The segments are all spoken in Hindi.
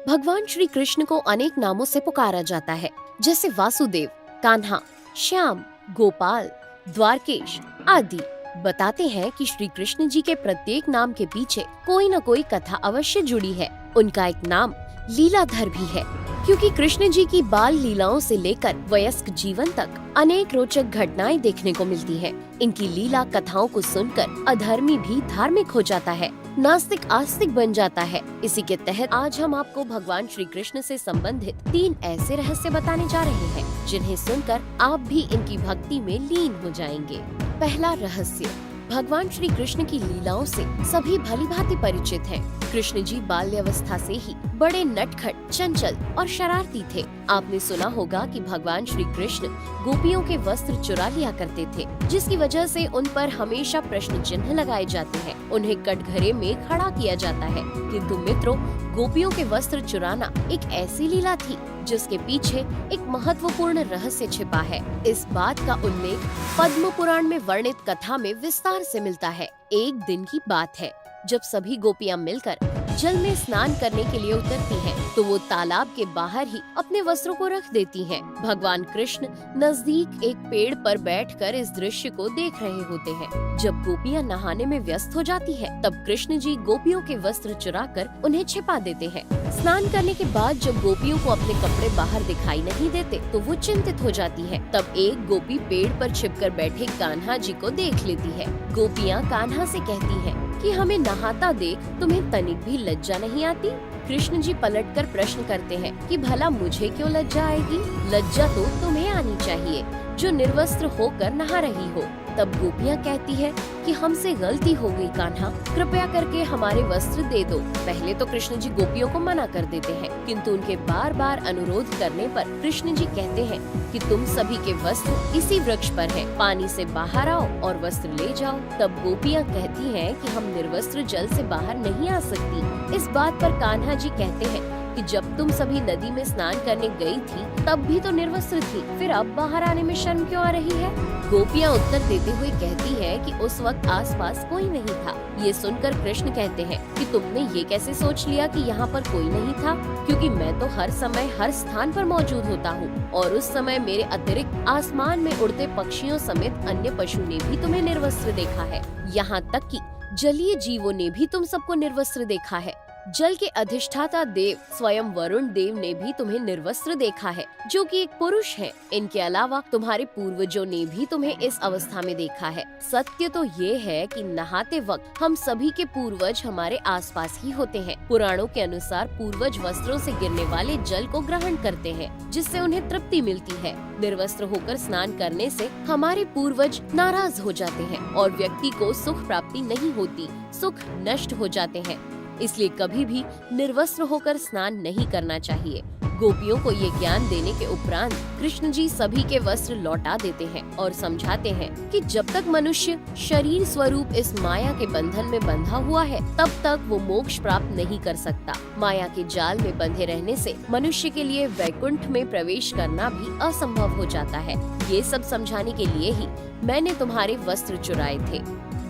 भगवान श्री कृष्ण को अनेक नामों से पुकारा जाता है, जैसे वासुदेव, कान्हा, श्याम, गोपाल, द्वारकेश आदि। बताते हैं कि श्री कृष्ण जी के प्रत्येक नाम के पीछे कोई न कोई कथा अवश्य जुड़ी है। उनका एक नाम लीलाधर भी है, क्योंकि कृष्ण जी की बाल लीलाओं से लेकर वयस्क जीवन तक अनेक रोचक घटनाएं देखने को मिलती हैं। इनकी लीला कथाओं को सुनकर अधर्मी भी धार्मिक हो जाता है, नास्तिक आस्तिक बन जाता है। इसी के तहत आज हम आपको भगवान श्री कृष्ण से संबंधित 3 ऐसे रहस्य बताने जा रहे हैं, जिन्हें सुनकर आप भी इनकी भक्ति में लीन हो जाएंगे। पहला रहस्य, भगवान श्री कृष्ण की लीलाओं से सभी भलीभांति परिचित हैं। कृष्ण जी बाल्यावस्था से ही बड़े नटखट, चंचल और शरारती थे। आपने सुना होगा कि भगवान श्री कृष्ण गोपियों के वस्त्र चुरा लिया करते थे, जिसकी वजह से उन पर हमेशा प्रश्न चिन्ह लगाए जाते हैं। उन्हें कटघरे में खड़ा किया जाता है। किंतु मित्रों, गोपियों के वस्त्र चुराना एक ऐसी लीला थी जिसके पीछे एक महत्वपूर्ण रहस्य छिपा है। इस बात का उल्लेख पद्म पुराण में वर्णित कथा में विस्तार से मिलता है। एक दिन की बात है, जब सभी गोपियां मिलकर जल में स्नान करने के लिए उतरती हैं, तो वो तालाब के बाहर ही अपने वस्त्रों को रख देती हैं। भगवान कृष्ण नजदीक एक पेड़ पर बैठकर इस दृश्य को देख रहे होते हैं। जब गोपियां नहाने में व्यस्त हो जाती हैं, तब कृष्ण जी गोपियों के वस्त्र चुराकर उन्हें छिपा देते हैं। स्नान करने के बाद जब गोपियों को अपने कपड़े बाहर दिखाई नहीं देते, तो वो चिंतित हो जाती है। तब एक गोपी पेड़ पर छिपकर बैठे कान्हा जी को देख लेती है। गोपियां कान्हा से कहती हैं कि हमें नहाता देख तुम्हें तनिक भी लज्जा नहीं आती? कृष्ण जी पलटकर प्रश्न करते हैं कि भला मुझे क्यों लज्जा आएगी? लज्जा तो तुम्हें आनी चाहिए, जो निर्वस्त्र होकर नहा रही हो। तब गोपियां कहती है कि हमसे गलती हो गई कान्हा, कृपया करके हमारे वस्त्र दे दो। पहले तो कृष्ण जी गोपियों को मना कर देते हैं, किंतु उनके बार बार अनुरोध करने पर कृष्ण जी कहते हैं कि तुम सभी के वस्त्र इसी वृक्ष पर हैं, पानी से बाहर आओ और वस्त्र ले जाओ। तब गोपियां कहती हैं कि हम निर्वस्त्र जल से बाहर नहीं आ सकती। इस बात पर कान्हा जी कहते हैं कि जब तुम सभी नदी में स्नान करने गई थी, तब भी तो निर्वस्त्र थी, फिर अब बाहर आने में शर्म क्यों आ रही है? गोपियां उत्तर देते हुए कहती हैं कि उस वक्त आसपास कोई नहीं था। ये सुनकर कृष्ण कहते हैं कि तुमने ये कैसे सोच लिया कि यहाँ पर कोई नहीं था? क्योंकि मैं तो हर समय हर स्थान पर मौजूद होता हूँ, और उस समय मेरे अतिरिक्त आसमान में उड़ते पक्षियों समेत अन्य पशु ने भी तुम्हें निर्वस्त्र देखा है। यहाँ तक कि जलीय जीवों ने भी तुम सबको निर्वस्त्र देखा है। जल के अधिष्ठाता देव स्वयं वरुण देव ने भी तुम्हें निर्वस्त्र देखा है, जो कि एक पुरुष है। इनके अलावा तुम्हारे पूर्वजों ने भी तुम्हें इस अवस्था में देखा है। सत्य तो ये है कि नहाते वक्त हम सभी के पूर्वज हमारे आसपास ही होते हैं। पुराणों के अनुसार पूर्वज वस्त्रों से गिरने वाले जल को ग्रहण करते हैं, जिससे उन्हें तृप्ति मिलती है। निर्वस्त्र होकर स्नान करने से हमारे पूर्वज नाराज हो जाते हैं और व्यक्ति को सुख प्राप्ति नहीं होती, सुख नष्ट हो जाते हैं। इसलिए कभी भी निर्वस्त्र होकर स्नान नहीं करना चाहिए। गोपियों को ये ज्ञान देने के उपरांत कृष्ण जी सभी के वस्त्र लौटा देते हैं और समझाते हैं कि जब तक मनुष्य शरीर स्वरूप इस माया के बंधन में बंधा हुआ है, तब तक वो मोक्ष प्राप्त नहीं कर सकता। माया के जाल में बंधे रहने से मनुष्य के लिए वैकुंठ में प्रवेश करना भी असंभव हो जाता है। ये सब समझाने के लिए ही मैंने तुम्हारे वस्त्र चुराए थे।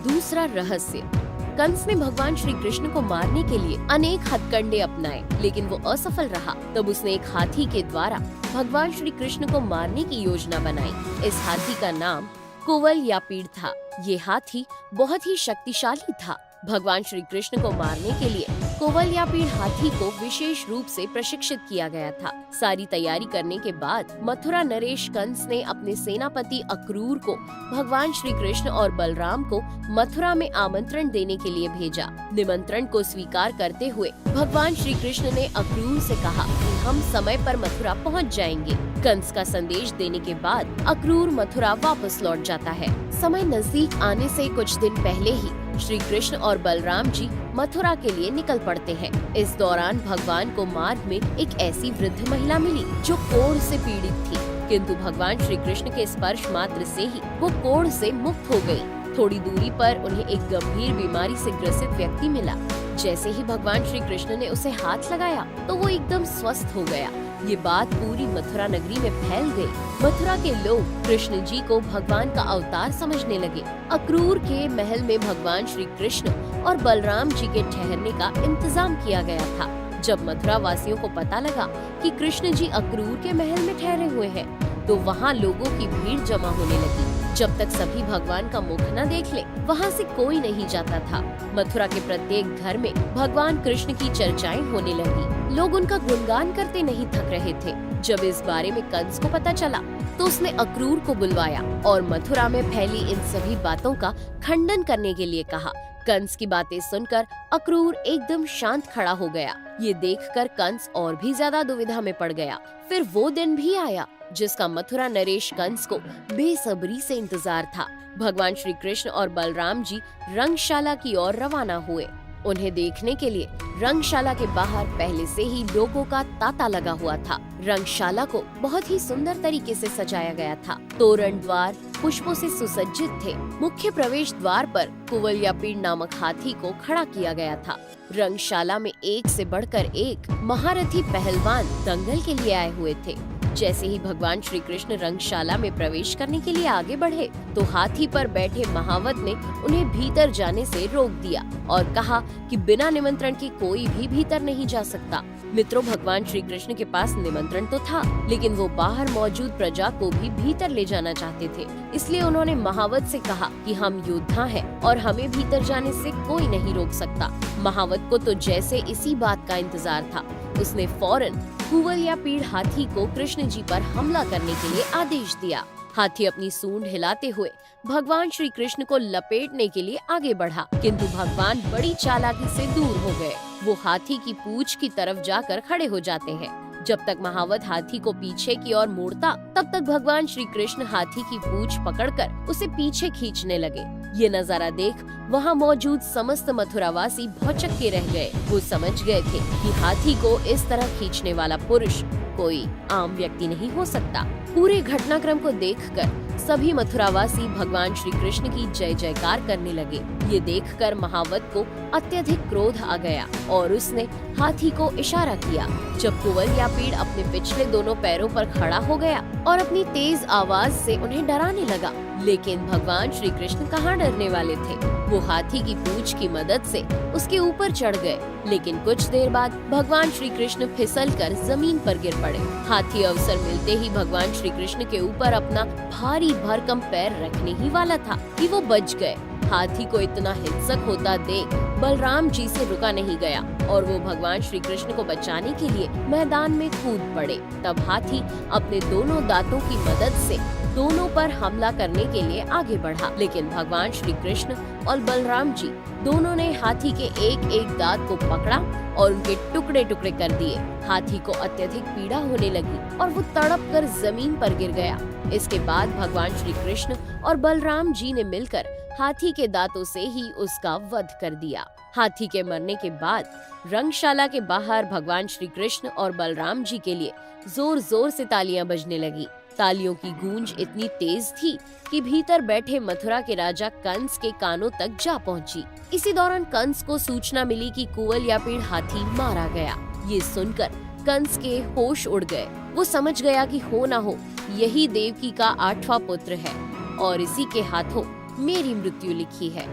दूसरा रहस्य, कंस ने भगवान श्री कृष्ण को मारने के लिए अनेक हथकंडे अपनाए, लेकिन वो असफल रहा। तब उसने एक हाथी के द्वारा भगवान श्री कृष्ण को मारने की योजना बनाई। इस हाथी का नाम कुवलयापीड़ था। ये हाथी बहुत ही शक्तिशाली था। भगवान श्री कृष्ण को मारने के लिए कुवलयापीड़ हाथी को विशेष रूप से प्रशिक्षित किया गया था। सारी तैयारी करने के बाद मथुरा नरेश कंस ने अपने सेनापति अक्रूर को भगवान श्री कृष्ण और बलराम को मथुरा में आमंत्रण देने के लिए भेजा। निमंत्रण को स्वीकार करते हुए भगवान श्री कृष्ण ने अक्रूर से कहा कि हम समय पर मथुरा पहुंच जाएंगे। कंस का संदेश देने के बाद अक्रूर मथुरा वापस लौट जाता है। समय नजदीक आने से कुछ दिन पहले ही श्री कृष्ण और बलराम जी मथुरा के लिए निकल पड़ते हैं। इस दौरान भगवान को मार्ग में एक ऐसी वृद्ध महिला मिली जो कोढ़ से पीड़ित थी, किंतु भगवान श्री कृष्ण के स्पर्श मात्र से ही वो कोढ़ से मुक्त हो गई। थोड़ी दूरी पर उन्हें एक गंभीर बीमारी से ग्रसित व्यक्ति मिला। जैसे ही भगवान श्री कृष्ण ने उसे हाथ लगाया, तो वो एकदम स्वस्थ हो गया। ये बात पूरी मथुरा नगरी में फैल गई। मथुरा के लोग कृष्ण जी को भगवान का अवतार समझने लगे। अक्रूर के महल में भगवान श्री कृष्ण और बलराम जी के ठहरने का इंतजाम किया गया था। जब मथुरा वासियों को पता लगा कि कृष्ण जी अक्रूर के महल में ठहरे हुए हैं, तो वहाँ लोगों की भीड़ जमा होने लगी। जब तक सभी भगवान का मुख न देख ले, वहाँ से कोई नहीं जाता था। मथुरा के प्रत्येक घर में भगवान कृष्ण की चर्चाएं होने लगी। लोग उनका गुणगान करते नहीं थक रहे थे। जब इस बारे में कंस को पता चला, तो उसने अक्रूर को बुलवाया और मथुरा में फैली इन सभी बातों का खंडन करने के लिए कहा। कंस की बातें सुनकर अक्रूर एकदम शांत खड़ा हो गया। ये देखकर कंस और भी ज्यादा दुविधा में पड़ गया। फिर वो दिन भी आया जिसका मथुरा नरेश कंस को बेसब्री से इंतजार था। भगवान श्री कृष्ण और बलराम जी रंगशाला की ओर रवाना हुए। उन्हें देखने के लिए रंगशाला के बाहर पहले से ही लोगों का तांता लगा हुआ था। रंगशाला को बहुत ही सुंदर तरीके से सजाया गया था। तोरण द्वार पुष्पों से सुसज्जित थे। मुख्य प्रवेश द्वार पर कुवलयापीड़ नामक हाथी को खड़ा किया गया था। रंगशाला में एक से बढ़कर एक महारथी पहलवान दंगल के लिए आए हुए थे। जैसे ही भगवान श्री कृष्ण रंगशाला में प्रवेश करने के लिए आगे बढ़े, तो हाथी पर बैठे महावत ने उन्हें भीतर जाने से रोक दिया और कहा कि बिना निमंत्रण के कोई भी भीतर नहीं जा सकता। मित्रों, भगवान श्री कृष्ण के पास निमंत्रण तो था, लेकिन वो बाहर मौजूद प्रजा को भी भीतर ले जाना चाहते थे। इसलिए उन्होंने महावत से कहा कि हम योद्धा हैं और हमें भीतर जाने से कोई नहीं रोक सकता। महावत को तो जैसे इसी बात का इंतजार था, उसने फौरन कुवलयापीड़ हाथी को कृष्ण जी पर हमला करने के लिए आदेश दिया। हाथी अपनी सूंड हिलाते हुए भगवान श्री कृष्ण को लपेटने के लिए आगे बढ़ा, किंतु भगवान बड़ी चालाकी से दूर हो गए। वो हाथी की पूंछ की तरफ जाकर खड़े हो जाते हैं। जब तक महावत हाथी को पीछे की ओर मोड़ता, तब तक भगवान श्री कृष्ण हाथी की पूंछ पकड़कर उसे पीछे खींचने लगे। ये नजारा देख वहाँ मौजूद समस्त मथुरावासी भौचक्के के रह गए। वो समझ गए थे कि हाथी को इस तरह खींचने वाला पुरुष कोई आम व्यक्ति नहीं हो सकता। पूरे घटनाक्रम को देखकर सभी मथुरावासी भगवान श्री कृष्ण की जय जयकार करने लगे। ये देखकर महावत को अत्यधिक क्रोध आ गया और उसने हाथी को इशारा किया। जब कुवलयापीड़ अपने पिछले दोनों पैरों पर खड़ा हो गया और अपनी तेज आवाज से उन्हें डराने लगा, लेकिन भगवान श्री कृष्ण कहाँ डरने वाले थे। वो हाथी की पूंछ की मदद से उसके ऊपर चढ़ गए, लेकिन कुछ देर बाद भगवान श्री कृष्ण फिसलकर जमीन पर गिर पड़े। हाथी अवसर मिलते ही भगवान श्री कृष्ण के ऊपर अपना भारी भरकम पैर रखने ही वाला था कि वो बच गए। हाथी को इतना हिंसक होता देख बलराम जी से रुका नहीं गया और वो भगवान श्री कृष्ण को बचाने के लिए मैदान में कूद पड़े। तब हाथी अपने दोनों दांतों की मदद से दोनों पर हमला करने के लिए आगे बढ़ा, लेकिन भगवान श्री कृष्ण और बलराम जी दोनों ने हाथी के एक एक दांत को पकड़ा और उनके टुकड़े टुकड़े कर दिए। हाथी को अत्यधिक पीड़ा होने लगी और वो तड़प कर जमीन पर गिर गया। इसके बाद भगवान श्री कृष्ण और बलराम जी ने मिलकर हाथी के दांतों से ही उसका वध कर दिया। हाथी के मरने के बाद रंगशाला के बाहर भगवान श्री कृष्ण और बलराम जी के लिए जोर जोर से तालियां बजने लगी। तालियों की गूंज इतनी तेज थी कि भीतर बैठे मथुरा के राजा कंस के कानों तक जा पहुंची। इसी दौरान कंस को सूचना मिली कि कुवलयापीड़ हाथी मारा गया। ये सुनकर कंस के होश उड़ गए। वो समझ गया कि हो न हो यही देवकी का 8वां पुत्र है और इसी के हाथों मेरी मृत्यु लिखी है।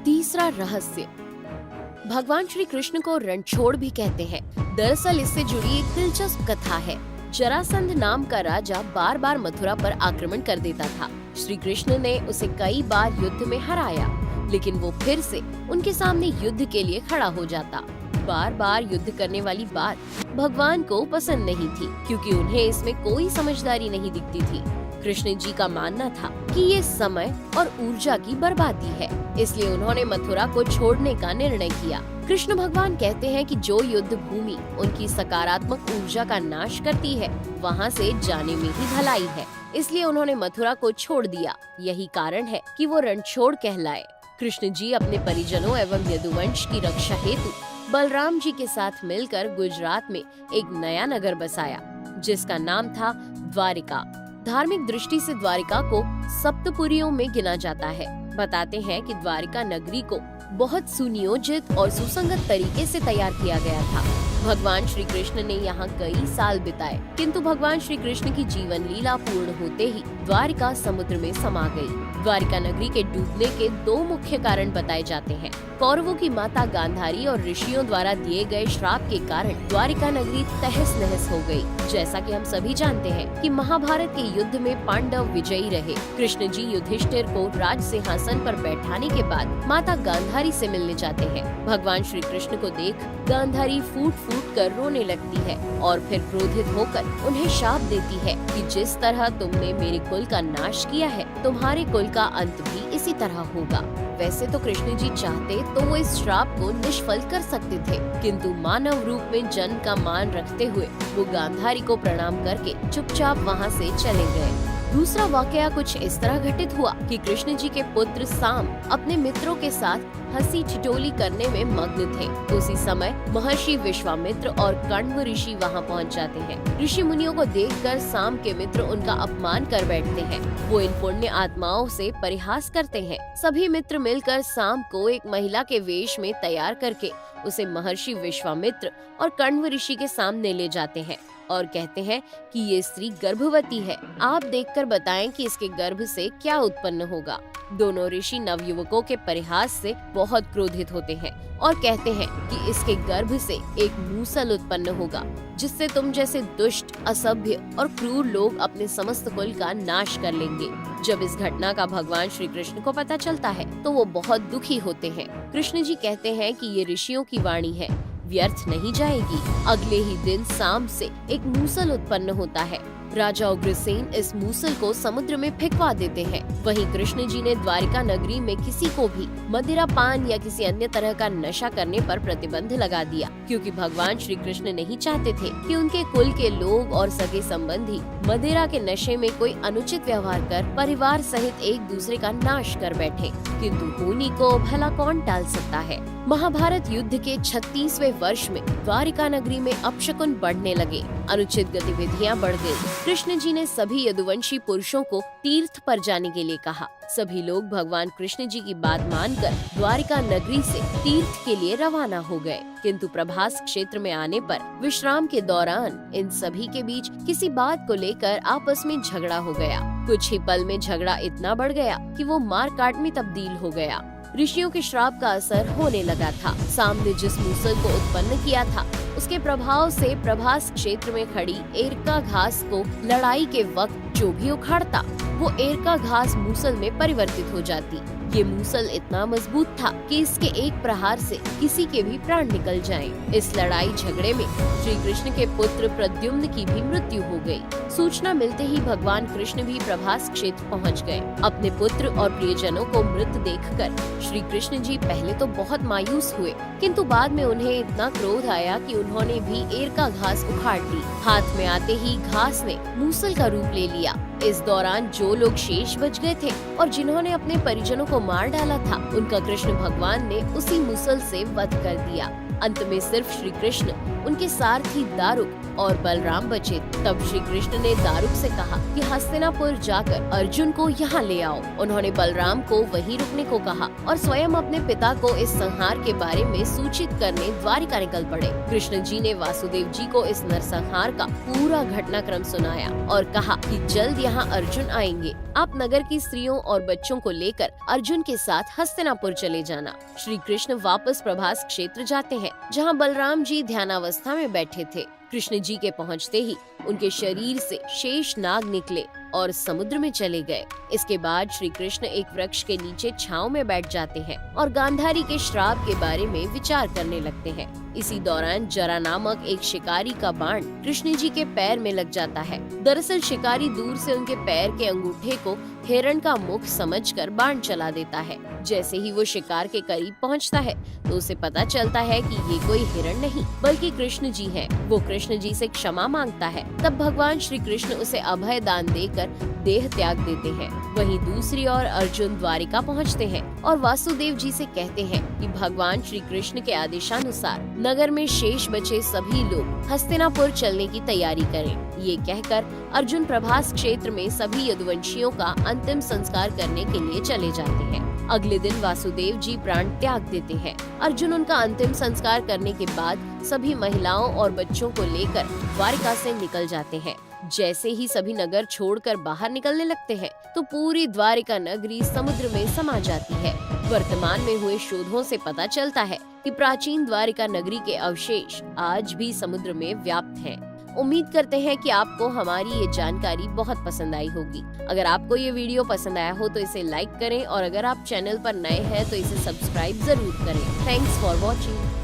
तीसरा रहस्य, भगवान श्री कृष्ण को रणछोड़ भी कहते हैं। दरअसल इससे जुड़ी एक दिलचस्प कथा है। जरासंध नाम का राजा बार बार मथुरा पर आक्रमण कर देता था। श्री कृष्ण ने उसे कई बार युद्ध में हराया, लेकिन वो फिर से उनके सामने युद्ध के लिए खड़ा हो जाता। बार बार युद्ध करने वाली बात भगवान को पसंद नहीं थी, क्योंकि उन्हें इसमें कोई समझदारी नहीं दिखती थी। कृष्ण जी का मानना था कि ये समय और ऊर्जा की बर्बादी है, इसलिए उन्होंने मथुरा को छोड़ने का निर्णय किया। कृष्ण भगवान कहते हैं कि जो युद्ध भूमि उनकी सकारात्मक ऊर्जा का नाश करती है, वहाँ से जाने में ही भलाई है। इसलिए उन्होंने मथुरा को छोड़ दिया। यही कारण है कि वो रणछोड़ कहलाए। कृष्ण जी अपने परिजनों एवं यदुवंश की रक्षा हेतु बलराम जी के साथ मिलकर गुजरात में एक नया नगर बसाया, जिसका नाम था द्वारिका। धार्मिक दृष्टि से द्वारिका को सप्तपुरियों में गिना जाता है। बताते हैं कि द्वारिका नगरी को बहुत सुनियोजित और सुसंगत तरीके से तैयार किया गया था। भगवान श्री कृष्ण ने यहाँ कई साल बिताए, किंतु भगवान श्री कृष्ण की जीवन लीला पूर्ण होते ही द्वारिका समुद्र में समा गई। द्वारिका नगरी के डूबने के दो मुख्य कारण बताए जाते हैं। कौरवों की माता गांधारी और ऋषियों द्वारा दिए गए श्राप के कारण द्वारिका नगरी तहस नहस हो गई। जैसा कि हम सभी जानते हैं कि महाभारत के युद्ध में पांडव विजयी रहे। कृष्ण जी युधिष्ठिर को राज सिंहासन पर बैठाने के बाद माता गांधारी से मिलने जाते हैं। भगवान श्री कृष्ण को देख गांधारी फूट फूट कर रोने लगती है और फिर क्रोधित होकर उन्हें शाप देती है कि जिस तरह तुमने मेरे कुल का नाश किया है, तुम्हारे कुल का अंत भी इसी तरह होगा। वैसे तो कृष्ण जी चाहते तो वो इस श्राप को निष्फल कर सकते थे, किंतु मानव रूप में जन का मान रखते हुए वो गांधारी को प्रणाम करके चुपचाप वहाँ से चले गए। दूसरा वाकया कुछ इस तरह घटित हुआ कि कृष्ण जी के पुत्र साम अपने मित्रों के साथ हंसी ठिठोली करने में मग्न थे। उसी समय महर्षि विश्वामित्र और कण्व ऋषि वहां पहुंच जाते हैं। ऋषि मुनियों को देखकर साम के मित्र उनका अपमान कर बैठते हैं। वो इन पुण्य आत्माओं से परिहास करते हैं। सभी मित्र मिलकर साम को एक महिला के वेश में तैयार करके उसे महर्षि विश्वामित्र और कण्व ऋषि के सामने ले जाते हैं और कहते हैं कि ये स्त्री गर्भवती है, आप देखकर बताएं कि इसके गर्भ से क्या उत्पन्न होगा। दोनों ऋषि नवयुवकों के परिहास से बहुत क्रोधित होते हैं और कहते हैं कि इसके गर्भ से एक मूसल उत्पन्न होगा, जिससे तुम जैसे दुष्ट, असभ्य और क्रूर लोग अपने समस्त कुल का नाश कर लेंगे। जब इस घटना का भगवान श्री कृष्ण को पता चलता है तो वो बहुत दुखी होते हैं। कृष्ण जी कहते हैं कि ये ऋषियों की वाणी है, व्यर्थ नहीं जाएगी। अगले ही दिन साम से एक मूसल उत्पन्न होता है। राजा उग्रसेन इस मूसल को समुद्र में फेंकवा देते हैं। वहीं कृष्ण जी ने द्वारिका नगरी में किसी को भी मदिरा पान या किसी अन्य तरह का नशा करने पर प्रतिबंध लगा दिया, क्योंकि भगवान श्री कृष्ण नहीं चाहते थे कि उनके कुल के लोग और सगे संबंधी मदिरा के नशे में कोई अनुचित व्यवहार कर परिवार सहित एक दूसरे का नाश कर बैठे। किंतु होनी को भला कौन टाल सकता है। महाभारत युद्ध के 36वें वर्ष में द्वारिका नगरी में अपशकुन बढ़ने लगे, अनुचित गतिविधियां बढ़ गई। कृष्ण जी ने सभी यदुवंशी पुरुषों को तीर्थ पर जाने के लिए कहा। सभी लोग भगवान कृष्ण जी की बात मानकर द्वारिका नगरी से तीर्थ के लिए रवाना हो गए। किंतु प्रभास क्षेत्र में आने पर विश्राम के दौरान इन सभी के बीच किसी बात को लेकर आपस में झगड़ा हो गया। कुछ ही पल में झगड़ा इतना बढ़ गया कि वो मार काट में तब्दील हो गया। ऋषियों के श्राप का असर होने लगा था। सामने जिस मूसल को उत्पन्न किया था, उसके प्रभाव से प्रभास क्षेत्र में खड़ी एरका घास को लड़ाई के वक्त जो भी उखाड़ता, वो एरका घास मूसल में परिवर्तित हो जाती। ये मूसल इतना मजबूत था कि इसके एक प्रहार से किसी के भी प्राण निकल जाएं। इस लड़ाई झगड़े में श्री कृष्ण के पुत्र प्रद्युम्न की भी मृत्यु हो गई। सूचना मिलते ही भगवान कृष्ण भी प्रभास क्षेत्र पहुंच गए। अपने पुत्र और प्रियजनों को मृत देखकर श्री कृष्ण जी पहले तो बहुत मायूस हुए, किंतु बाद में उन्हें इतना क्रोध आया कि उन्होंने भी एरका घास उखाड़ ली। हाथ में आते ही घास ने मूसल का रूप ले लिया। इस दौरान जो लोग शेष बच गए थे और जिन्होंने अपने परिजनों को मार डाला था, उनका कृष्ण भगवान ने उसी मूसल से वध कर दिया। अंत में सिर्फ श्री कृष्ण, उनके सारथी दारुक और बलराम बचे। तब श्री कृष्ण ने दारुक से कहा कि हस्तिनापुर जाकर अर्जुन को यहाँ ले आओ। उन्होंने बलराम को वहीं रुकने को कहा और स्वयं अपने पिता को इस संहार के बारे में सूचित करने द्वारिका निकल पड़े। कृष्ण जी ने वासुदेव जी को इस नरसंहार का पूरा घटनाक्रम सुनाया और कहा कि जल्द यहाँ अर्जुन आएंगे। आप नगर की स्त्रियों और बच्चों को लेकर अर्जुन के साथ हस्तिनापुर चले जाना। श्री कृष्ण वापस प्रभास क्षेत्र जाते हैं, जहाँ बलराम जी ध्यानावस्था में बैठे थे। कृष्ण जी के पहुंचते ही उनके शरीर से शेष नाग निकले और समुद्र में चले गए। इसके बाद श्री कृष्ण एक वृक्ष के नीचे छांव में बैठ जाते हैं और गांधारी के श्राप के बारे में विचार करने लगते हैं। इसी दौरान जरा नामक एक शिकारी का बाण कृष्ण जी के पैर में लग जाता है। दरअसल शिकारी दूर से उनके पैर के अंगूठे को हिरण का मुख समझकर बाण चला देता है। जैसे ही वो शिकार के करीब पहुंचता है तो उसे पता चलता है कि ये कोई हिरण नहीं बल्कि कृष्ण जी हैं। वो कृष्ण जी से क्षमा मांगता है। तब भगवान श्री कृष्ण उसे अभय दान देकर देह त्याग देते हैं। वहीं दूसरी ओर अर्जुन द्वारिका पहुंचते हैं और वासुदेव जी से कहते हैं कि भगवान श्री कृष्ण के आदेशानुसार नगर में शेष बचे सभी लोग हस्तिनापुर चलने की तैयारी करें। ये कहकर अर्जुन प्रभास क्षेत्र में सभी यदुवंशियों का अंतिम संस्कार करने के लिए चले जाते हैं। अगले दिन वासुदेव जी प्राण त्याग देते हैं। अर्जुन उनका अंतिम संस्कार करने के बाद सभी महिलाओं और बच्चों को लेकर द्वारिका से निकल जाते हैं। जैसे ही सभी नगर छोड़कर बाहर निकलने लगते हैं, तो पूरी द्वारिका नगरी समुद्र में समा जाती है। वर्तमान में हुए शोधों से पता चलता है कि प्राचीन द्वारिका नगरी के अवशेष आज भी समुद्र में व्याप्त हैं। उम्मीद करते हैं कि आपको हमारी ये जानकारी बहुत पसंद आई होगी। अगर आपको ये वीडियो पसंद आया हो तो इसे लाइक करें और अगर आप चैनल पर नए हैं तो इसे सब्सक्राइब जरूर करें। Thanks for watching.